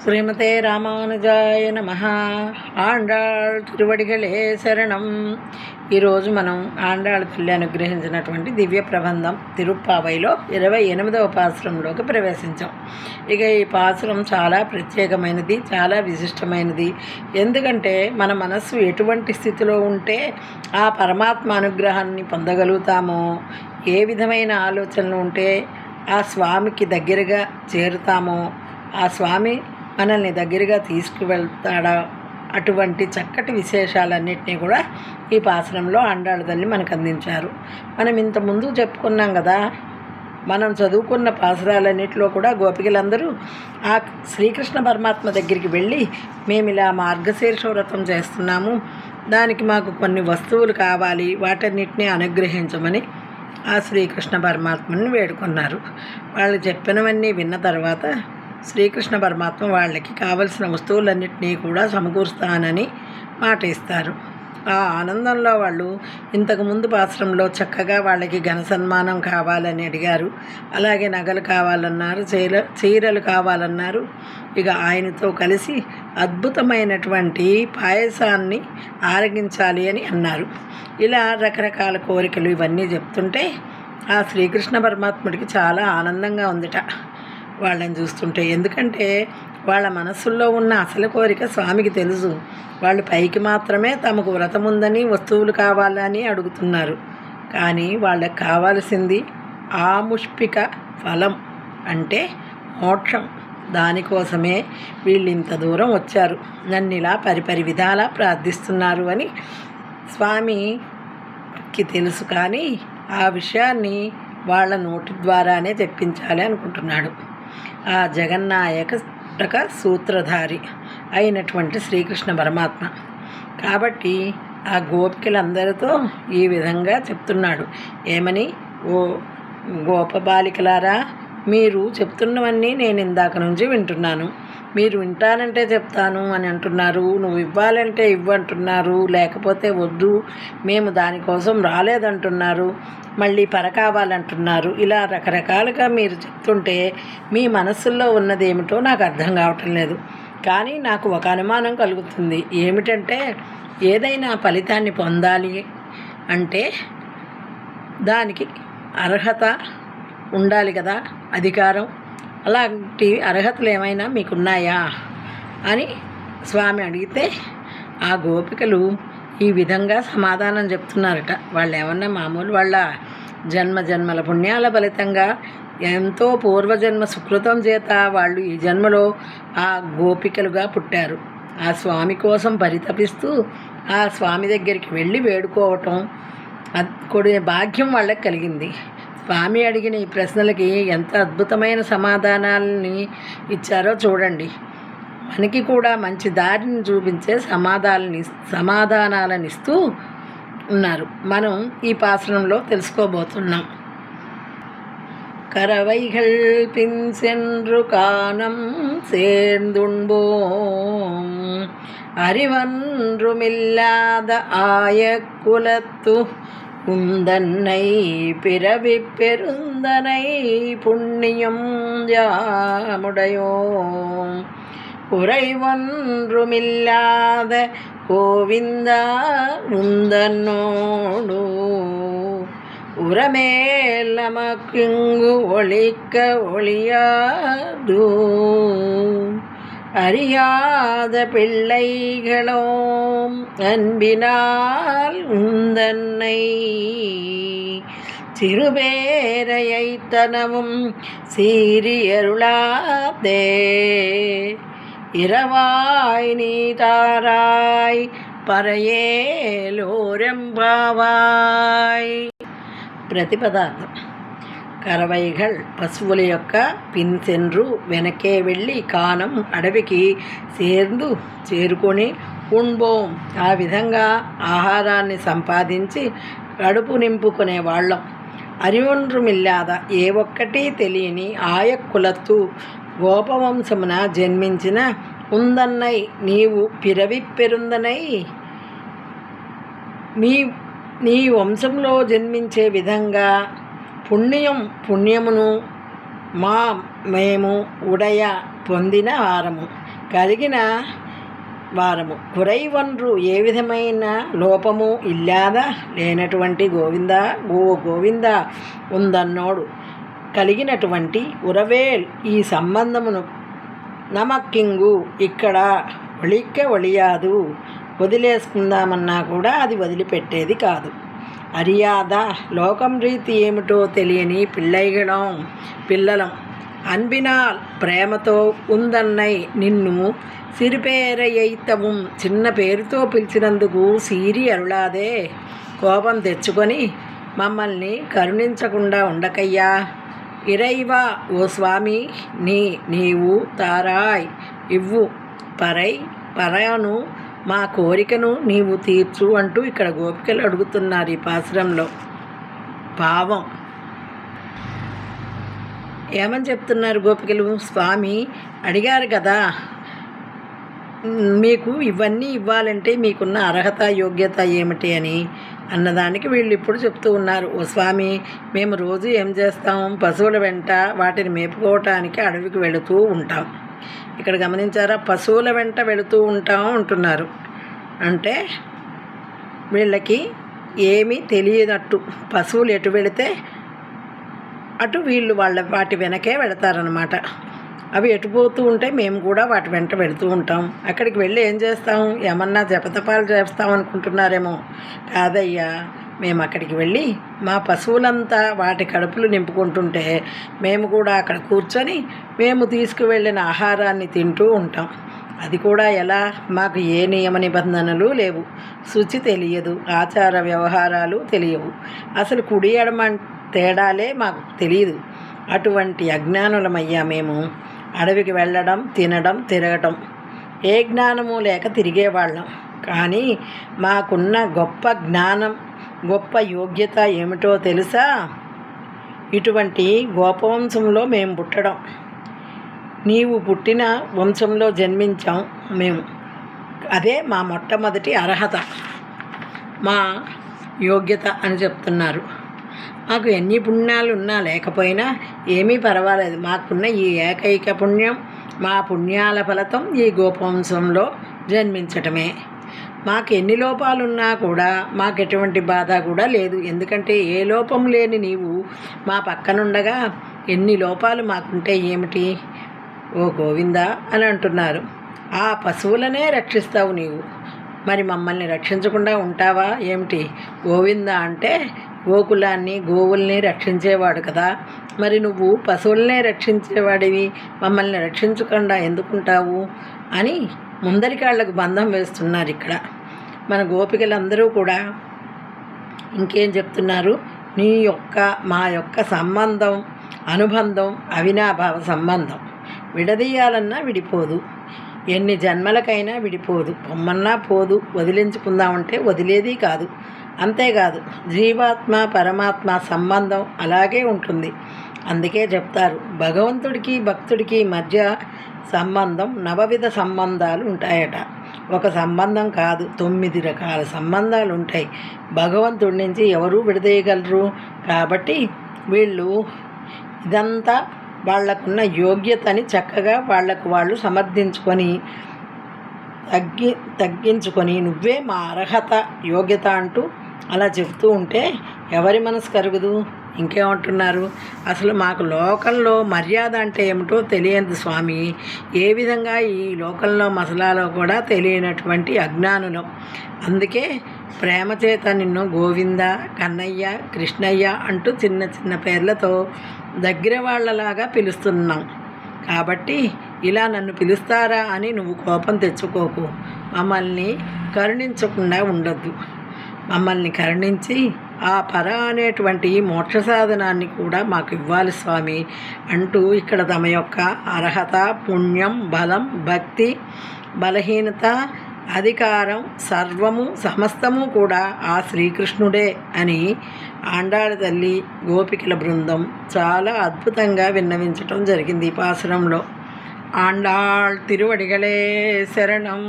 శ్రీమతే రామానుజాయ నమః. ఆండాళ్ తిరువడిగలే శరణం. ఈరోజు మనం ఆండాళ్ తల్లి అనుగ్రహించినటువంటి దివ్య ప్రబంధం తిరుప్పావైలో 28వ పాసురంలోకి ప్రవేశించాం. ఇక ఈ పాసురం చాలా ప్రత్యేకమైనది, చాలా విశిష్టమైనది. ఎందుకంటే మన మనస్సు ఎటువంటి స్థితిలో ఉంటే ఆ పరమాత్మ అనుగ్రహాన్ని పొందగలుగుతామో, ఏ విధమైన ఆలోచనలు ఉంటే ఆ స్వామికి దగ్గరగా చేరుతామో, ఆ స్వామి మనల్ని దగ్గరగా తీసుకువెళ్తాడా, అటువంటి చక్కటి విశేషాలన్నింటినీ కూడా ఈ పాసురంలో ఆండాళ్ తల్లి మనకు అందించారు. మనం ఇంతకుముందు చెప్పుకున్నాం కదా, మనం చదువుకున్న పాసురాలన్నింటిలో కూడా గోపికలందరూ ఆ శ్రీకృష్ణ పరమాత్మ దగ్గరికి వెళ్ళి, మేము ఇలా మార్గశీర్ష వ్రతం చేస్తున్నాము, దానికి మాకు కొన్ని వస్తువులు కావాలి, వాటన్నిటినీ అనుగ్రహించమని ఆ శ్రీకృష్ణ పరమాత్మని వేడుకున్నారు. వాళ్ళు చెప్పినవన్నీ విన్న తర్వాత శ్రీకృష్ణ పరమాత్మ వాళ్ళకి కావలసిన వస్తువులన్నింటినీ కూడా సమకూరుస్తానని మాట ఇస్తారు. ఆ ఆనందంలో వాళ్ళు ఇంతకుముందు పాశ్రంలో చక్కగా వాళ్ళకి ఘన సన్మానం కావాలని అడిగారు. అలాగే నగలు కావాలన్నారు, చీరలు కావాలన్నారు. ఇక ఆయనతో కలిసి అద్భుతమైనటువంటి పాయసాన్ని ఆరగించాలి అని అన్నారు. ఇలా రకరకాల కోరికలు ఇవన్నీ చెప్తుంటే ఆ శ్రీకృష్ణ పరమాత్ముడికి చాలా ఆనందంగా ఉందిట వాళ్ళని చూస్తుంటే. ఎందుకంటే వాళ్ళ మనస్సుల్లో ఉన్న అసలు కోరిక స్వామికి తెలుసు. వాళ్ళు పైకి మాత్రమే తమకు వ్రతం ఉందని, వస్తువులు కావాలని అడుగుతున్నారు. కానీ వాళ్ళకి కావాల్సింది ఆముష్పిక ఫలం, అంటే మోక్షం. దానికోసమే వీళ్ళు ఇంత దూరం వచ్చారు, నన్ను ఇలా పరిపరి విధాలా ప్రార్థిస్తున్నారు అని స్వామికి తెలుసు. కానీ ఆ విషయాన్ని వాళ్ళ నోటి ద్వారానే తెప్పించాలి అనుకుంటున్నాడు ఆ జగన్నాయక సూత్రధారి అయినటువంటి శ్రీకృష్ణ పరమాత్మ. కాబట్టి ఆ గోపికలందరితో ఈ విధంగా చెప్తున్నాడు. ఏమని? ఓ గోపబాలికలారా, మీరు చెప్తున్నవన్నీ నేను ఇందాక నుంచి వింటున్నాను. మీరు వింటానంటే చెప్తాను అని అంటున్నారు, నువ్వు ఇవ్వాలంటే ఇవ్వంటున్నారు, లేకపోతే వద్దు, మేము దానికోసం రాలేదంటున్నారు, మళ్ళీ కావాలంటున్నారు. ఇలా రకరకాలుగా మీరు చెప్తుంటే మీ మనస్సుల్లో ఉన్నదేమిటో నాకు అర్థం కావటం లేదు. కానీ నాకు ఒక అనుమానం కలుగుతుంది. ఏమిటంటే, ఏదైనా ఫలితాన్ని పొందాలి అంటే దానికి అర్హత ఉండాలి కదా, అధికారం. అలాంటి అర్హతలు ఏమైనా మీకున్నాయా అని స్వామి అడిగితే ఆ గోపికలు ఈ విధంగా సమాధానం చెప్తున్నారట. వాళ్ళు ఏమన్నా మామూలు వాళ్ళ జన్మల పుణ్యాల ఫలితంగా, ఎంతో పూర్వజన్మ సుకృతం చేత వాళ్ళు ఈ జన్మలో ఆ గోపికలుగా పుట్టారు. ఆ స్వామి కోసం పరితపిస్తూ ఆ స్వామి దగ్గరికి వెళ్ళి వేడుకోవటం భాగ్యం వాళ్ళకి కలిగింది. స్వామి అడిగిన ఈ ప్రశ్నలకి ఎంత అద్భుతమైన సమాధానాలని ఇచ్చారో చూడండి. మనకి కూడా మంచి దారిని చూపించే సమాధానాలను ఇస్తూ ఉన్నారు. మనం ఈ పాశ్రంలో తెలుసుకోబోతున్నాం. కరవైகள் பின் சென்று காணம் சேர்ந்துண்போம் அறிவன்றுமில்லாத ஆய குலத்து உந்தன்னை பிறவி பெருந்தனை புண்ணியம் யாமுடையோம் குறைவொன்றுமில்லாத கோவிந்தா உந்தன்னோடு உரமேல் நமக்கிங்கு ஒளிக்க ஒளியாது அறியாத பிள்ளைகளோம் அன்பினால் உந்தன்னை சிறுபேரையைத்தனவும் சீரியருளாதே இரவாய் நீ தாராய் పరయేలోరెంబావాయ్. ప్రతిపదార్థం. కరవైகள் పశువుల యొక్క పిన్సెన్రు వెనకే వెళ్ళి, కానం అడవికి చేరుకొని, ఉంబోం ఆ విధంగా ఆహారాన్ని సంపాదించి కడుపు నింపుకునే వాళ్ళం. అరివొండ్రుమిల్లాద ఏ ఒక్కటి తెలియని ఆయకులత్తు గోపవంశమున జన్మించిన ఉందన్నై నీవు పిరవి పెరుందనై నీ వంశంలో జన్మించే విధంగా పుణ్యమును మేము ఉడయ పొందిన వారము. కలిగిన వారము. కురైవన్రు ఏ విధమైన లోపము ఇల్లాద లేనటువంటి గోవింద ఉందన్నోడు కలిగినటువంటి ఉరవేల్ ఈ సంబంధమును నమక్కింగు ఇక్కడ ఒళియాదు. వదిలేసుకుందామన్నా కూడా అది వదిలిపెట్టేది కాదు. అరియాద లోకం రీతి ఏమిటో తెలియని పిల్లలం అన్బినాల్ ప్రేమతో ఉందన్నై నిన్ను సిరిపేరయ్యతవం చిన్న పేరుతో పిలిచినందుకు సీరి అరుళాదే. కోపం తెచ్చుకొని మమ్మల్ని కరుణించకుండా ఉండకయ్యా. ఇరైవా ఓ స్వామి నీవు తారాయ్ ఇవ్వు పరయను మా కోరికను నీవు తీర్చు అంటూ ఇక్కడ గోపికలు అడుగుతున్నారు ఈ పాసురంలో. పావం ఏమని చెప్తున్నారు గోపికలు? స్వామి అడిగారు కదా, మీకు ఇవన్నీ ఇవ్వాలంటే మీకున్న అర్హత యోగ్యత ఏమిటి అని అన్నదానికి వీళ్ళు ఇప్పుడు చెప్తూ ఉన్నారు. ఓ స్వామి, మేము రోజు ఏం చేస్తాం? పశువుల వెంట వాటిని మేపుకోవటానికి అడవికి వెళుతూ ఉంటాం. ఇక్కడ గమనించారా? పశువుల వెంట వెళుతూ ఉంటాం అంటున్నారు. అంటే వీళ్ళకి ఏమీ తెలియనట్టు, పశువులు ఎటు వెళితే అటు వీళ్ళు వాటి వెనకే వెళతారనమాట. అవి ఎటుపోతూ ఉంటే మేము కూడా వాటి వెంట వెళుతూ ఉంటాం. అక్కడికి వెళ్ళి ఏం చేస్తాం? ఏమన్నా జపతపాలు చేస్తాం అనుకుంటున్నారేమో. కాదయ్యా, మేము అక్కడికి వెళ్ళి మా పశువులంతా వాటి కడుపులు నింపుకుంటుంటే మేము కూడా అక్కడ కూర్చొని మేము తీసుకువెళ్ళిన ఆహారాన్ని తింటూ ఉంటాం. అది కూడా ఎలా? మాకు ఏ నియమ నిబంధనలు లేవు, శుచి తెలియదు, ఆచార వ్యవహారాలు తెలియవు, అసలు కుడి ఎడమ తేడాలే మాకు తెలియదు. అటువంటి అజ్ఞానులమయ్యా మేము. అడవికి వెళ్ళడం, తినడం, తిరగటం ఏ జ్ఞానము లేక తిరిగేవాళ్ళం. కానీ మాకున్న గొప్ప జ్ఞానం, గొప్ప యోగ్యత ఏమిటో తెలుసా? ఇటువంటి గోపవంశంలో మేము పుట్టడం. నీవు పుట్టిన వంశంలో జన్మించాం మేము. అదే మా మొట్టమొదటి అర్హత, మా యోగ్యత అని చెప్తున్నారు. మాకు ఎన్ని పుణ్యాలు ఉన్నా లేకపోయినా ఏమీ పర్వాలేదు. మాకున్న ఈ ఏకైక పుణ్యం, మా పుణ్యాల ఫలితం ఈ గోపవంశంలో జన్మించటమే. మాకు ఎన్ని లోపాలున్నా కూడా మాకు ఎటువంటి బాధ కూడా లేదు. ఎందుకంటే ఏ లోపం లేని నీవు మా పక్కనుండగా ఎన్ని లోపాలు మాకుంటే ఏమిటి ఓ గోవిందా అని అంటున్నారు. ఆ పశువులనే రక్షిస్తావు నీవు, మరి మమ్మల్ని రక్షించకుండా ఉంటావా ఏమిటి? గోవింద అంటే గోకులాన్ని, గోవుల్ని రక్షించేవాడు కదా. మరి నువ్వు పశువులనే రక్షించేవాడివి, మమ్మల్ని రక్షించకుండా ఎందుకుంటావు అని ముందరికాళ్లకు బంధం వేస్తున్నారు ఇక్కడ మన గోపికలందరూ కూడా. ఇంకేం చెప్తున్నారు? మా యొక్క సంబంధం, అనుబంధం అవినాభావ సంబంధం. విడదీయాలన్నా విడిపోదు, ఎన్ని జన్మలకైనా విడిపోదు. పొమ్మన్నా పోదు, వదిలించుకుందామంటే వదిలేది కాదు. అంతేకాదు, జీవాత్మ పరమాత్మ సంబంధం అలాగే ఉంటుంది. అందుకే చెప్తారు, భగవంతుడికి భక్తుడికి మధ్య సంబంధం నవవిధ సంబంధాలు ఉంటాయట. ఒక సంబంధం కాదు, 9 రకాల సంబంధాలు ఉంటాయి. భగవంతుడి నుంచి ఎవరూ విడదీయగలరు. కాబట్టి వీళ్ళు ఇదంతా వాళ్లకున్న యోగ్యతని చక్కగా వాళ్లకు వాళ్ళు సమర్థించుకొని తగ్గించుకొని నువ్వే మా అర్హత, యోగ్యత అంటూ అలా చెప్తూ ఉంటే ఎవరి మనసు కరుగుదు? ఇంకేమంటున్నారు? అసలు మాకు లోకంలో మర్యాద అంటే ఏమిటో తెలియదు స్వామి. ఏ విధంగా ఈ లోకంలో మసలాలో కూడా తెలియనటువంటి అజ్ఞానులం. అందుకే ప్రేమ చేత నిన్ను గోవింద, కన్నయ్య, కృష్ణయ్య అంటూ చిన్న చిన్న పేర్లతో దగ్గర వాళ్ళలాగా పిలుస్తున్నాం. కాబట్టి ఇలా నన్ను పిలుస్తారా అని నువ్వు కోపం తెచ్చుకోకు. మమ్మల్ని కరుణించకుండా ఉండొద్దు. మమ్మల్ని కరుణించి ఆ పర అనేటువంటి మోక్ష సాధనాన్ని కూడా మాకు ఇవ్వాలి స్వామి అంటూ ఇక్కడ తమ యొక్క అర్హత, పుణ్యం, బలం, భక్తి, బలహీనత, అధికారం సర్వము సమస్తము కూడా ఆ శ్రీకృష్ణుడే అని ఆండాళ తల్లి గోపికల బృందం చాలా అద్భుతంగా విన్నవించటం జరిగింది ఈ పాసురంలో. ఆండాళ్ తిరువడిగలే శరణం.